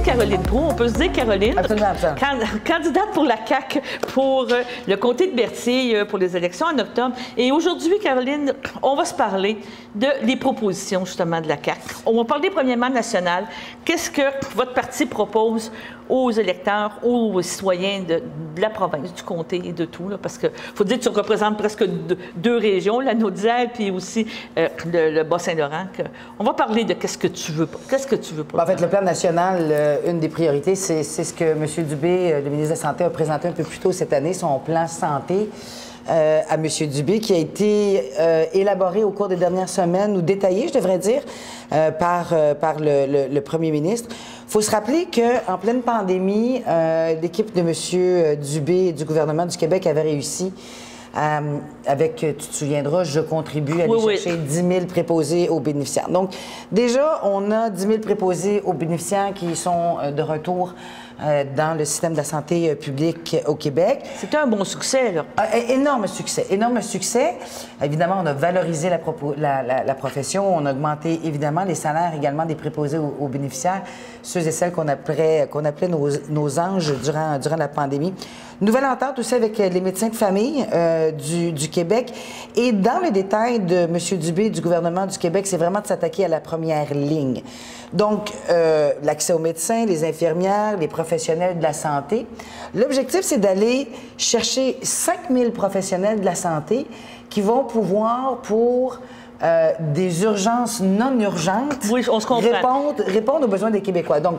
Caroline Proulx. On peut se dire Caroline. Absolument. Candidate pour la CAQ pour le comté de Berthier pour les élections en octobre. Et aujourd'hui, Caroline, on va se parler des propositions, justement, de la CAQ. On va parler premièrement national. Qu'est-ce que votre parti propose aux électeurs, aux citoyens de la province, du comté et de tout, là, parce qu'il faut dire que tu représentes presque deux régions, la Naudière puis aussi le Bas-Saint-Laurent. On va parler de qu'est-ce que tu veux pas. Qu'est-ce que tu veux pas? En fait, le plan national, une des priorités, c'est ce que M. Dubé, le ministre de la Santé, a présenté un peu plus tôt cette année, son plan santé à M. Dubé, qui a été élaboré au cours des dernières semaines, ou détaillé, je devrais dire, par le premier ministre. Il faut se rappeler qu'en pleine pandémie, l'équipe de M. Dubé et du gouvernement du Québec avait réussi avec, tu te souviendras, je contribue à aller chercher 10 000 préposés aux bénéficiaires. Donc, déjà, on a 10 000 préposés aux bénéficiaires qui sont de retour dans le système de la santé publique au Québec. C'était un bon succès, là. Énorme succès, énorme succès. Évidemment, on a valorisé la profession, on a augmenté, évidemment, les salaires également des préposés aux bénéficiaires, ceux et celles qu'on appelait nos anges durant la pandémie. Nouvelle entente aussi avec les médecins de famille du Québec. Et dans le détail de M. Dubé, du gouvernement du Québec, c'est vraiment de s'attaquer à la première ligne. Donc, l'accès aux médecins, les infirmières, les professionnels de la santé. L'objectif, c'est d'aller chercher 5 000 professionnels de la santé qui vont pouvoir, pour des urgences non urgentes, oui, on se comprend, répondre aux besoins des Québécois. Donc,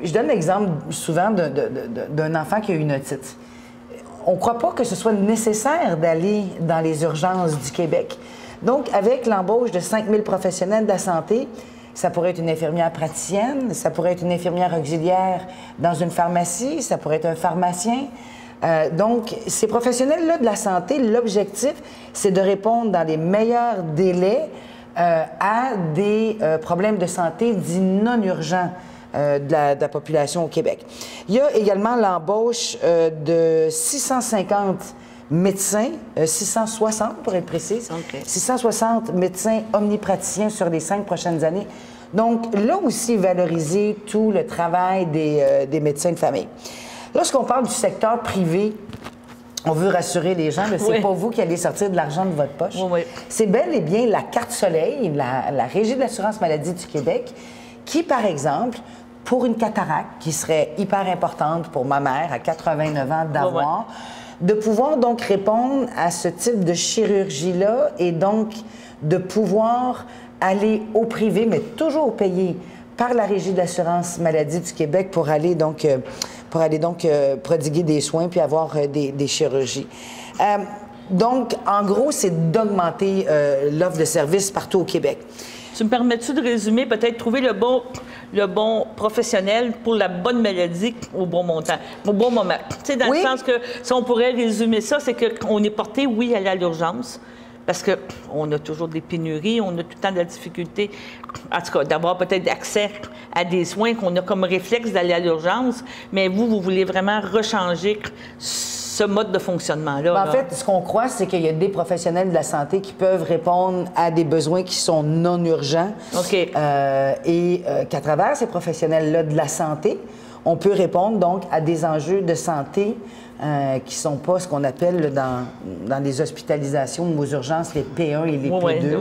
je donne l'exemple souvent d'un enfant qui a une otite. On ne croit pas que ce soit nécessaire d'aller dans les urgences du Québec. Donc, avec l'embauche de 5 000 professionnels de la santé, ça pourrait être une infirmière praticienne, ça pourrait être une infirmière auxiliaire dans une pharmacie, ça pourrait être un pharmacien. Donc, ces professionnels-là de la santé, l'objectif, c'est de répondre dans les meilleurs délais à des problèmes de santé dits non urgents de la population au Québec. Il y a également l'embauche de 650 médecins, 660 pour être précise, 660 médecins omnipraticiens sur les 5 prochaines années. Donc, là aussi, valoriser tout le travail des médecins de famille. Lorsqu'on parle du secteur privé, on veut rassurer les gens, c'est pas vous qui allez sortir de l'argent de votre poche. C'est bel et bien la Carte Soleil, la Régie de l'assurance maladie du Québec, qui, par exemple, pour une cataracte, qui serait hyper importante pour ma mère à 89 ans d'avoir, de pouvoir donc répondre à ce type de chirurgie-là et donc de pouvoir aller au privé, mais toujours payé par la Régie de l'assurance maladie du Québec pour aller donc prodiguer des soins puis avoir des chirurgies. Donc, en gros, c'est d'augmenter l'offre de services partout au Québec. Tu me permets-tu de résumer, peut-être trouver le bon professionnel pour la bonne maladie au bon montant, au bon moment? Tu sais, dans le sens que, si on pourrait résumer ça, c'est qu'on est porté, oui, à aller à l'urgence, parce qu'on a toujours des pénuries, on a tout le temps de la difficulté, en tout cas, d'avoir peut-être accès à des soins, qu'on a comme réflexe d'aller à l'urgence, mais vous voulez vraiment rechanger ce mode de fonctionnement-là. En fait, ce qu'on croit, c'est qu'il y a des professionnels de la santé qui peuvent répondre à des besoins qui sont non urgents. Et qu'à travers ces professionnels-là de la santé, on peut répondre donc à des enjeux de santé qui ne sont pas ce qu'on appelle dans les hospitalisations ou aux urgences les P1 et les P2.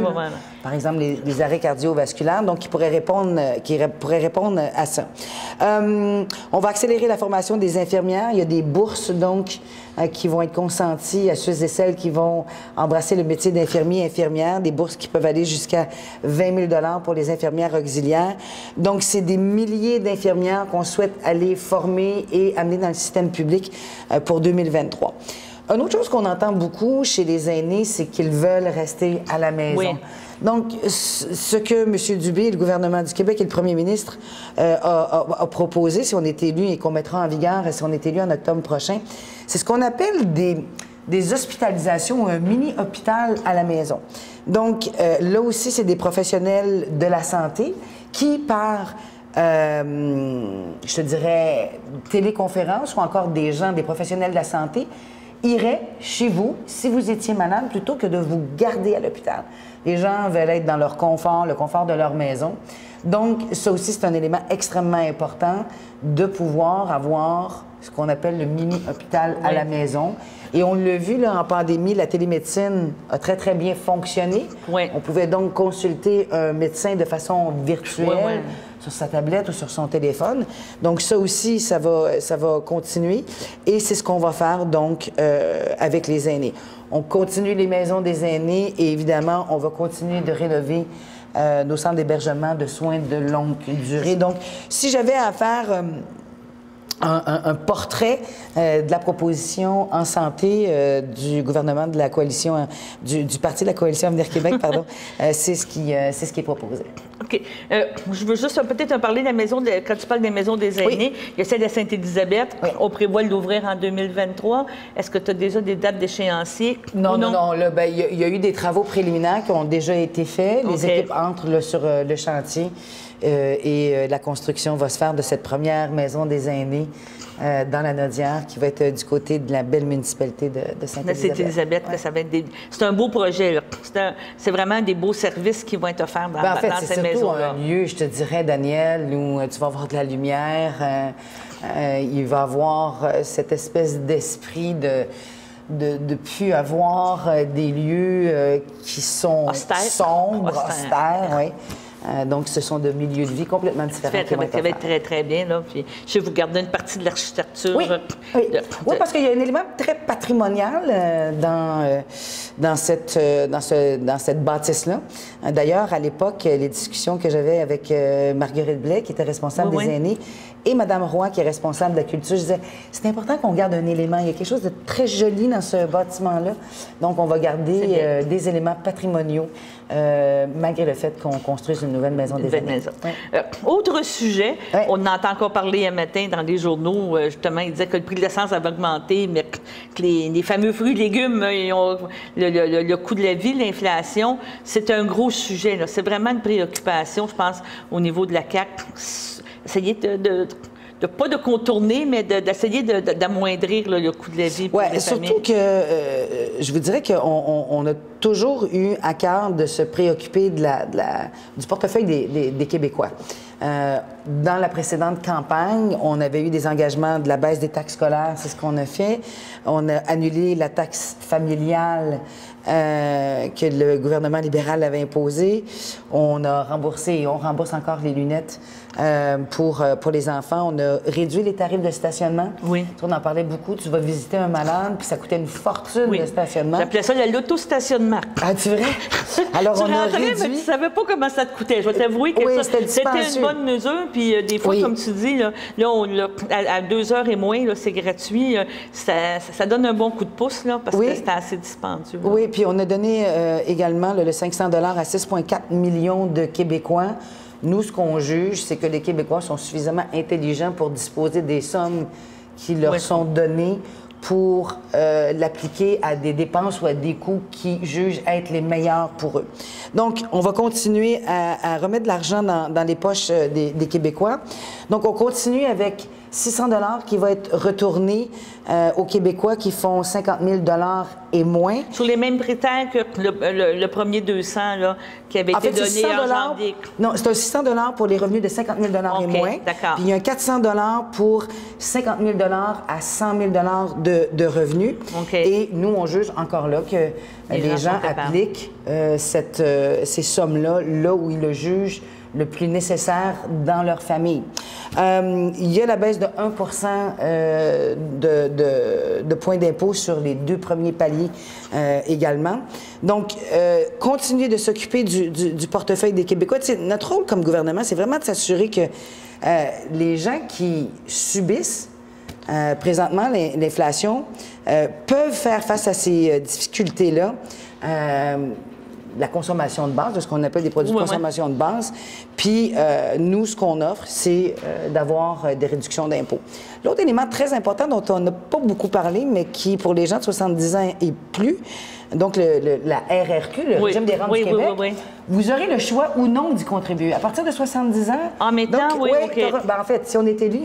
Par exemple, les arrêts cardiovasculaires, donc qui pourraient répondre à ça. On va accélérer la formation des infirmières. Il y a des bourses, donc, qui vont être consenties à ceux et celles qui vont embrasser le métier d'infirmier, infirmière, des bourses qui peuvent aller jusqu'à 20 000 $ pour les infirmières auxiliaires. Donc, c'est des milliers d'infirmières qu'on souhaite aller former et amener dans le système public pour 2023. Une autre chose qu'on entend beaucoup chez les aînés, c'est qu'ils veulent rester à la maison. Donc, ce que M. Dubé, le gouvernement du Québec et le premier ministre a proposé, si on est élu et qu'on mettra en vigueur, si on est élu en octobre prochain, c'est ce qu'on appelle des hospitalisations, un mini-hôpital à la maison. Donc, là aussi, c'est des professionnels de la santé qui, par je te dirais, téléconférence ou encore des professionnels de la santé, iraient chez vous, si vous étiez malade, plutôt que de vous garder à l'hôpital. Les gens veulent être dans leur confort, le confort de leur maison. Donc, ça aussi, c'est un élément extrêmement important de pouvoir avoir ce qu'on appelle le mini-hôpital à la maison. Et on l'a vu là, en pandémie, la télémédecine a très, très bien fonctionné. Oui. On pouvait donc consulter un médecin de façon virtuelle sur sa tablette ou sur son téléphone. Donc, ça aussi, ça va continuer. Et c'est ce qu'on va faire, donc, avec les aînés. On continue les maisons des aînés et, évidemment, on va continuer de rénover nos centres d'hébergement de soins de longue durée. Donc, si j'avais à faire un portrait de la proposition en santé du gouvernement de la coalition, du Parti de la coalition Avenir Québec, pardon, c'est ce qui est proposé. OK. Je veux juste peut-être parler de la maison, quand tu parles des maisons des aînés, il y a celle de Sainte-Élisabeth. On prévoit l'ouvrir en 2023. Est-ce que tu as déjà des dates d'échéancier? Non. Là, il y a eu des travaux préliminaires qui ont déjà été faits. Les équipes entrent là, sur le chantier et la construction va se faire de cette première maison des aînés dans la Nodière, qui va être du côté de la belle municipalité de Sainte-Élisabeth. C'est un beau projet. C'est vraiment des beaux services qui vont être offerts dans, en fait, dans cette maison-là. C'est un lieu, je te dirais, Daniel, où tu vas avoir de la lumière. Il va y avoir cette espèce d'esprit de plus avoir des lieux qui sont sombres, austères, oui. Donc, ce sont de milieux de vie complètement différents. Ça va être très, très bien. Là. Puis, je vais vous garder une partie de l'architecture. Oui, parce qu'il y a un élément très patrimonial dans cette bâtisse-là. D'ailleurs, à l'époque, les discussions que j'avais avec Marguerite Blais, qui était responsable des aînés, et Mme Roy, qui est responsable de la culture, je disais, c'est important qu'on garde un élément. Il y a quelque chose de très joli dans ce bâtiment-là. Donc, on va garder des éléments patrimoniaux, malgré le fait qu'on construise une nouvelle maison des aînés. Autre sujet, on en entend encore parler un matin dans les journaux, justement, il disait que le prix de l'essence avait augmenté, mais que les fameux fruits et légumes, le coût de la vie, l'inflation, c'est un gros sujet. C'est vraiment une préoccupation, je pense, au niveau de la CAQ. Essayer pas de contourner, mais d'essayer d'amoindrir le coût de la vie pour les familles. Surtout que je vous dirais qu'on a toujours eu à cœur de se préoccuper du portefeuille des Québécois. Dans la précédente campagne, on avait eu des engagements de la baisse des taxes scolaires, c'est ce qu'on a fait. On a annulé la taxe familiale que le gouvernement libéral avait imposée. On a remboursé et on rembourse encore les lunettes pour les enfants. On a réduit les tarifs de stationnement. Oui. On en parlait beaucoup. Tu vas visiter un malade, puis ça coûtait une fortune de stationnement. J'appelais ça l'autostationnement. Ah, tu vrai? Alors, on a réduit... mais tu savais pas comment ça te coûtait. Je vais t'avouer que c'était une bonne mesure. Puis des fois, comme tu dis, à 2 heures et moins, c'est gratuit. Ça donne un bon coup de pouce, là, parce que c'était assez dispendieux. Là. Oui, puis on a donné également le 500 $ à 6,4 millions de Québécois. Nous, ce qu'on juge, c'est que les Québécois sont suffisamment intelligents pour disposer des sommes qui leur sont données pour l'appliquer à des dépenses ou à des coûts qui jugent être les meilleurs pour eux. Donc, on va continuer à remettre de l'argent dans les poches des Québécois. Donc, on continue avec 600 $ qui va être retourné aux Québécois qui font 50 000 $ et moins. Sur les mêmes critères que le premier 200 là, qui avait été donné en janvier. Non, c'est un 600 $ pour les revenus de 50 000 $ et moins. D'accord. Puis il y a un 400 $ pour 50 000 $ à 100 000 $ de revenus. Et nous, on juge encore là que les gens appliquent ces sommes-là là où ils le jugent le plus nécessaire dans leur famille. Il y a la baisse de 1 de points d'impôt sur les 2 premiers paliers également. Donc, continuer de s'occuper du portefeuille des Québécois. Tu sais, notre rôle comme gouvernement, c'est vraiment de s'assurer que les gens qui subissent présentement l'inflation peuvent faire face à ces difficultés-là. La consommation de base, de ce qu'on appelle des produits de consommation de base. Puis, nous, ce qu'on offre, c'est d'avoir des réductions d'impôts. L'autre élément très important dont on n'a pas beaucoup parlé, mais qui, pour les gens de 70 ans et plus, donc la RRQ, le régime des rentes du Québec, vous aurez le choix ou non d'y contribuer. À partir de 70 ans... En maintenant, donc, oui, OK. En fait, si on est élu,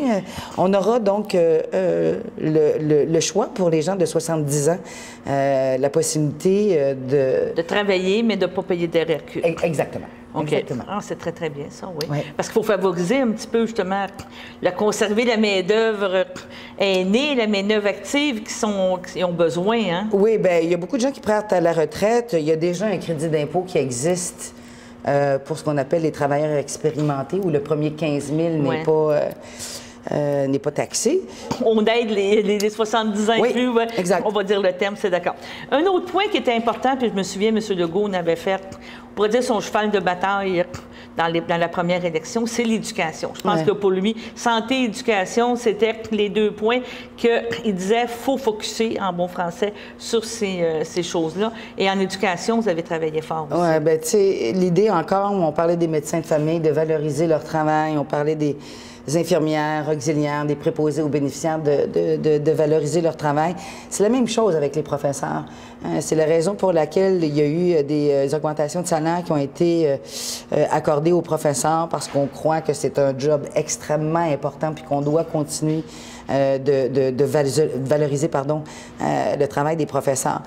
on aura donc le choix pour les gens de 70 ans, la possibilité de... De travailler, mais de ne pas payer de RRQ. Exactement. OK. Exactement. Ah, c'est très, très bien, ça, oui. Ouais. Parce qu'il faut favoriser un petit peu, justement, conserver la main-d'œuvre aînée, la main-d'œuvre active qui ont besoin, hein? Oui, bien, il y a beaucoup de gens qui partent à la retraite. Il y a déjà un crédit d'impôt qui existe pour ce qu'on appelle les travailleurs expérimentés, où le premier 15 000 n'est pas taxé. On aide les 70 ans et plus, ouais. Exact. On va dire le terme, c'est d'accord. Un autre point qui était important, puis je me souviens, M. Legault en avait fait, on pourrait dire son cheval de bataille dans la première élection, c'est l'éducation. Je pense que pour lui, santé et éducation, c'était les deux points qu'il disait, il faut focusser, en bon français, sur ces choses-là. Et en éducation, vous avez travaillé fort aussi. Oui, bien, tu sais, l'idée encore, on parlait des médecins de famille, de valoriser leur travail, on parlait des infirmières, auxiliaires, des préposés aux bénéficiaires, de valoriser leur travail. C'est la même chose avec les professeurs. C'est la raison pour laquelle il y a eu des augmentations de salaire qui ont été accordées aux professeurs parce qu'on croit que c'est un job extrêmement important puis qu'on doit continuer de valoriser le travail des professeurs.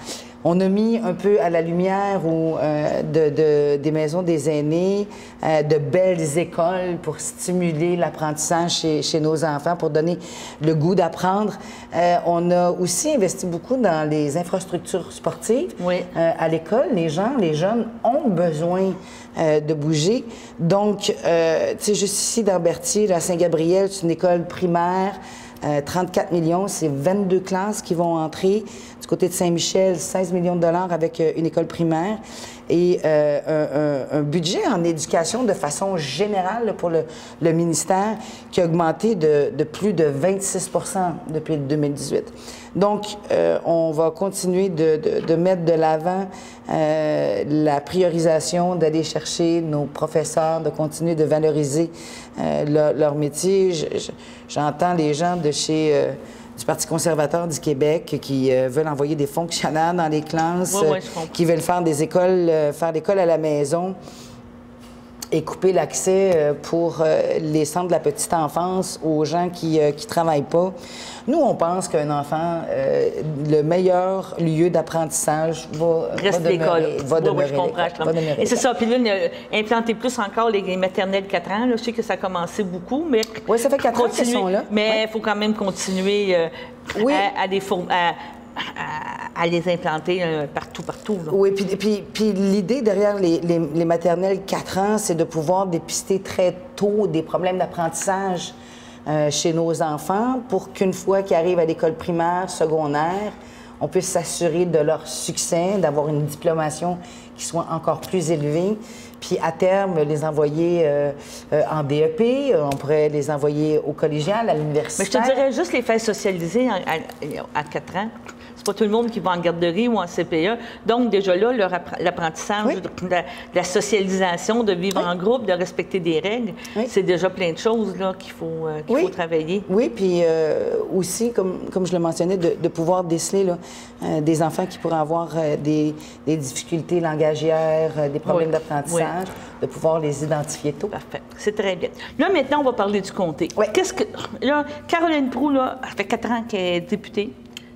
On a mis un peu à la lumière des maisons des aînés, de belles écoles pour stimuler l'apprentissage chez nos enfants, pour donner le goût d'apprendre. On a aussi investi beaucoup dans les infrastructures sportives. Oui. À l'école, les jeunes ont besoin de bouger. Donc, tu sais, juste ici dans Berthier, à Saint-Gabriel, c'est une école primaire. 34 millions, c'est 22 classes qui vont entrer. Du côté de Saint-Michel, 16 millions de dollars avec une école primaire. Et un budget en éducation de façon générale pour le ministère qui a augmenté de plus de 26 % depuis 2018. Donc, on va continuer de mettre de l'avant la priorisation, d'aller chercher nos professeurs, de continuer de valoriser leur métier. J'entends les gens de chez du Parti conservateur du Québec qui veulent envoyer des fonctionnaires dans les classes, qui veulent faire des écoles, faire l'école à la maison et couper l'accès pour les centres de la petite enfance aux gens qui travaillent pas. Nous, on pense qu'un enfant, le meilleur lieu d'apprentissage va demeurer. Oui, je comprends. Et c'est ça. Puis là, implanter plus encore les maternelles 4 ans. Là, je sais que ça a commencé beaucoup, mais... Oui, ça fait 4 ans qu'ils sont là. Mais il faut quand même continuer à les implanter partout. Là. Oui, puis l'idée derrière les maternelles 4 ans, c'est de pouvoir dépister très tôt des problèmes d'apprentissage chez nos enfants pour qu'une fois qu'ils arrivent à l'école primaire, secondaire, on puisse s'assurer de leur succès, d'avoir une diplomation qui soit encore plus élevée. Puis à terme, les envoyer en DEP, on pourrait les envoyer au collégial, à l'université. Mais je te dirais juste les faire socialiser à 4 ans. C'est pas tout le monde qui va en garderie ou en CPE. Donc, déjà là, l'apprentissage, la socialisation, de vivre en groupe, de respecter des règles, c'est déjà plein de choses là, qu'il faut travailler. Oui, puis aussi, comme je le mentionnais, de pouvoir déceler là, des enfants qui pourraient avoir des difficultés langagières, des problèmes d'apprentissage, de pouvoir les identifier tôt. Parfait. C'est très bien. Là, maintenant, on va parler du comté. Oui. Là, Caroline Proulx, là, ça fait 4 ans qu'elle est députée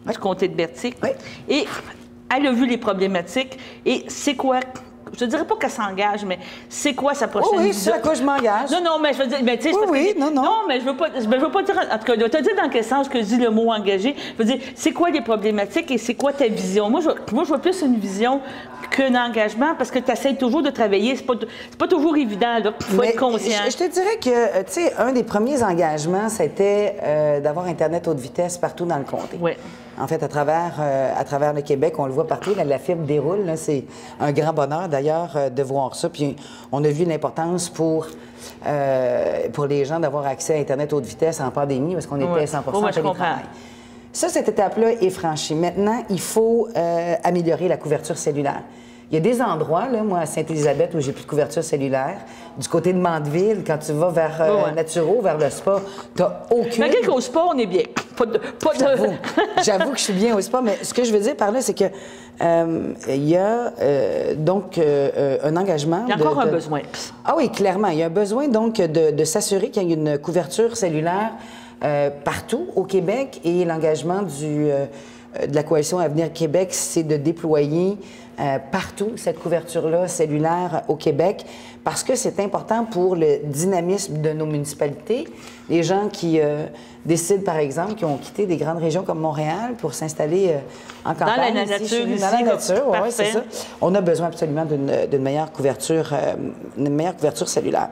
du comté de Berthier. Oui. Et elle a vu les problématiques. Et c'est quoi? Je ne dirais pas qu'elle s'engage, mais c'est quoi sa prochaine vision? Oui, c'est à quoi je m'engage. Non, mais je veux dire, mais tu sais, non, mais je veux pas dire, en tout cas, tu as dit dans quel sens que je dis le mot engagé. Je veux dire, c'est quoi les problématiques et c'est quoi ta vision? Moi, je vois plus une vision qu'un engagement parce que tu essaies toujours de travailler. C'est pas toujours évident, là. Il faut être conscient. Je te dirais que, tu sais, un des premiers engagements, c'était d'avoir Internet haute vitesse partout dans le comté. Oui. En fait, à travers le Québec, on le voit partout, là, la fibre déroule. C'est un grand bonheur, d'ailleurs, de voir ça. Puis on a vu l'importance pour les gens d'avoir accès à Internet haute vitesse en pandémie, parce qu'on était 100 % télétravail. Ça, cette étape-là est franchie. Maintenant, il faut améliorer la couverture cellulaire. Il y a des endroits, là, moi, à Sainte-Élisabeth, où j'ai plus de couverture cellulaire. Du côté de Mandeville, quand tu vas vers Naturo, vers le spa, tu n'as aucune... Mais au spa, on est bien. J'avoue que je suis bien au spa, mais ce que je veux dire par là, c'est que il y a donc un engagement. Il y a encore un besoin. Ah oui, clairement. Il y a un besoin donc de s'assurer qu'il y a une couverture cellulaire partout au Québec et l'engagement de la Coalition Avenir Québec, c'est de déployer partout cette couverture-là cellulaire au Québec parce que c'est important pour le dynamisme de nos municipalités. Les gens qui décident, par exemple, qui ont quitté des grandes régions comme Montréal pour s'installer en campagne. Dans la nature ici. Dans la nature, oui, c'est ça. On a besoin absolument d'une meilleure couverture cellulaire.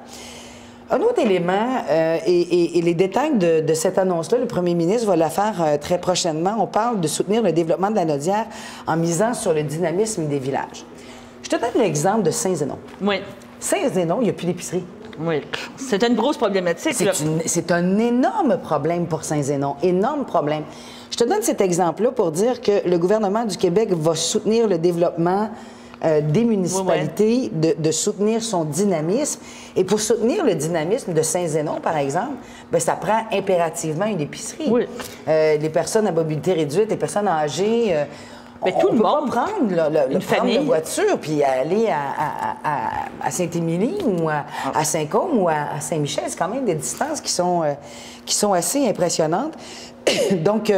Un autre élément, et les détails de cette annonce-là, le premier ministre va la faire très prochainement. On parle de soutenir le développement de la Naudière en misant sur le dynamisme des villages. Je te donne l'exemple de Saint-Zénon. Oui. Saint-Zénon, il n'y a plus d'épicerie. Oui. C'est une grosse problématique. C'est un énorme problème pour Saint-Zénon. Énorme problème. Je te donne cet exemple-là pour dire que le gouvernement du Québec va soutenir le développement des municipalités, de soutenir son dynamisme. Et pour soutenir le dynamisme de Saint-Zénon, par exemple, bien, ça prend impérativement une épicerie. Oui. Les personnes à mobilité réduite, les personnes âgées... Mais tout le monde. On peut pas prendre la voiture puis aller à Saint-Émilie ou à Saint-Côme ou à Saint-Michel. C'est quand même des distances qui sont assez impressionnantes. Donc,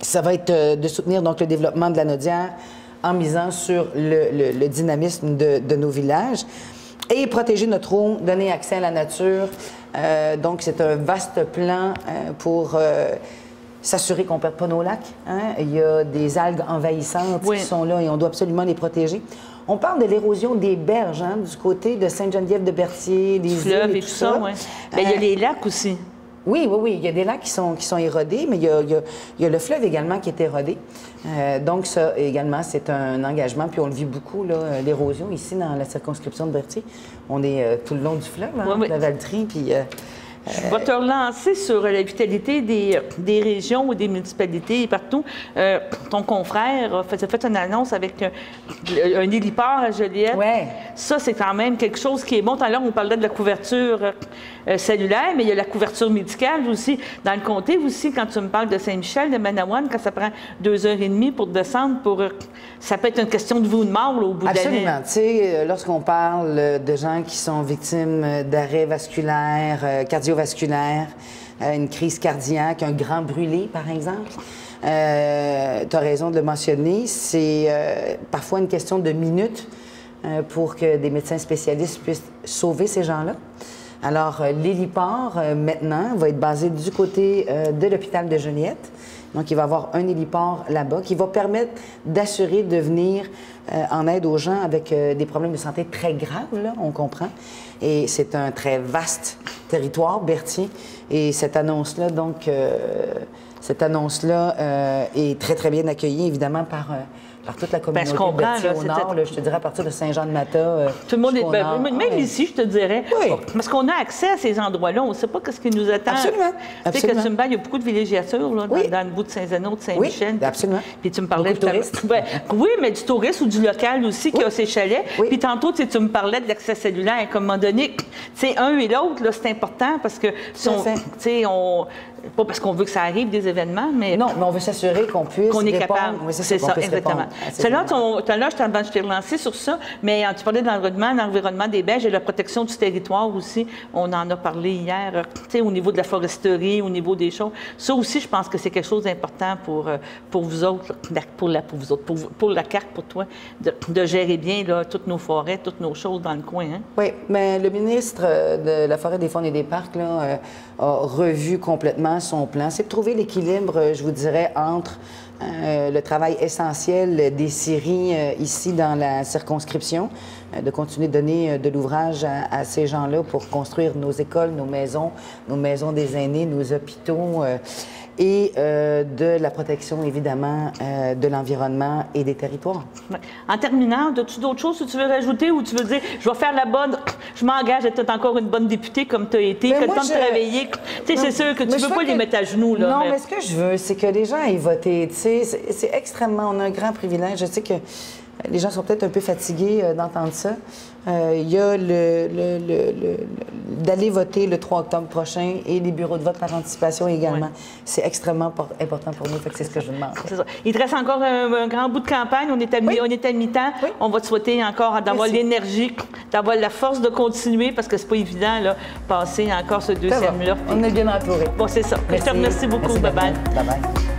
ça va être de soutenir donc, le développement de la Naudière en misant sur le dynamisme de nos villages et protéger notre eau, donner accès à la nature. Donc, c'est un vaste plan pour... s'assurer qu'on ne perde pas nos lacs. Hein? Il y a des algues envahissantes qui sont là et on doit absolument les protéger. On parle de l'érosion des berges, hein, du côté de Sainte-Geneviève-de-Berthier, des fleuves et tout ça. Oui. Mais il y a les lacs aussi. Oui. Il y a des lacs qui sont érodés, mais il y a le fleuve également qui est érodé. Donc, ça également, c'est un engagement. Puis on le vit beaucoup, l'érosion, ici, dans la circonscription de Berthier. On est tout le long du fleuve, hein, la Valtrie, puis... Je vais te relancer sur la vitalité des régions ou des municipalités et partout. Ton confrère a fait une annonce avec un héliport à Joliette. Ouais. Ça, c'est quand même quelque chose qui est bon. Tout à l'heure, on parlait de la couverture cellulaire, mais il y a la couverture médicale aussi. Dans le comté aussi, quand tu me parles de Saint-Michel, de Manawan, quand ça prend 2h30 pour descendre, ça peut être une question de vie ou de mort là, au bout de l'année. Absolument. Tu sais, lorsqu'on parle de gens qui sont victimes d'arrêts vasculaires, cardiovasculaires, une crise cardiaque, un grand brûlé, par exemple, tu as raison de le mentionner, c'est parfois une question de minutes pour que des médecins spécialistes puissent sauver ces gens-là. Alors, l'héliport, maintenant, va être basé du côté de l'hôpital de Joliette. Donc, il va y avoir un héliport là-bas qui va permettre d'assurer de venir en aide aux gens avec des problèmes de santé très graves, là, on comprend. Et c'est un très vaste territoire, Berthier. Et cette annonce-là, donc, est très, très bien accueillie, évidemment, par toute la communauté de Berthier au nord. Là, je te dirais à partir de Saint-Jean-de-Mata. Tout le monde est... Même ici, je te dirais. Oui. Parce qu'on a accès à ces endroits-là. On ne sait pas ce qui nous attend. Absolument. Tu sais que tu me parles, il y a beaucoup de villégiatures là, dans le bout de Saint-Zénon, de Saint-Michel. Oui, absolument. Puis tu me parlais de touristes. Oui, mais du touriste ou du local aussi qui a ses chalets. Oui. Puis tantôt, tu me parlais de l'accès cellulaire. À un moment donné, un et l'autre, c'est important parce que pas parce qu'on veut que ça arrive des événements, mais... Non, mais on veut s'assurer qu'on puisse qu'on est répondre. capable. Oui, c'est ça, exactement. Tout à l'heure, je t'ai relancé sur ça, mais tu parlais de l'environnement des berges et de la protection du territoire aussi. On en a parlé hier, au niveau de la foresterie, au niveau des choses. Ça aussi, je pense que c'est quelque chose d'important pour vous autres, pour la CAQ, pour toi, de gérer bien là, toutes nos forêts, toutes nos choses dans le coin. Hein? Oui, mais le ministre de la Forêt, des Faunes et des Parcs là, a revu complètement son plan. C'est de trouver l'équilibre, je vous dirais, entre le travail essentiel des scieries ici dans la circonscription, de continuer de donner de l'ouvrage à ces gens-là pour construire nos écoles, nos maisons des aînés, nos hôpitaux, et de la protection, évidemment, de l'environnement et des territoires. En terminant, as-tu d'autres choses que tu veux rajouter ou tu veux dire, je vais faire la bonne, je m'engage à être encore une bonne députée comme tu as été, que le temps de travailler. Tu sais, c'est sûr que tu ne veux pas les mettre à genoux. Là, non, mais ce que je veux, c'est que les gens aient voté. Tu sais, c'est extrêmement, on a un grand privilège. Je sais que les gens sont peut-être un peu fatigués d'entendre ça. Il y a d'aller voter le 3 octobre prochain et les bureaux de vote par anticipation également. Ouais. C'est extrêmement important pour nous, fait que c'est ce que je vous demande. C'est ça. Il te reste encore un grand bout de campagne. On est à mi-temps. Oui. On va te souhaiter encore d'avoir l'énergie, d'avoir la force de continuer parce que c'est pas évident, là, passer encore ce deuxième-là. On est bien entourés. Bon, c'est ça. Merci. Je te remercie beaucoup. Bye-bye. Bye-bye.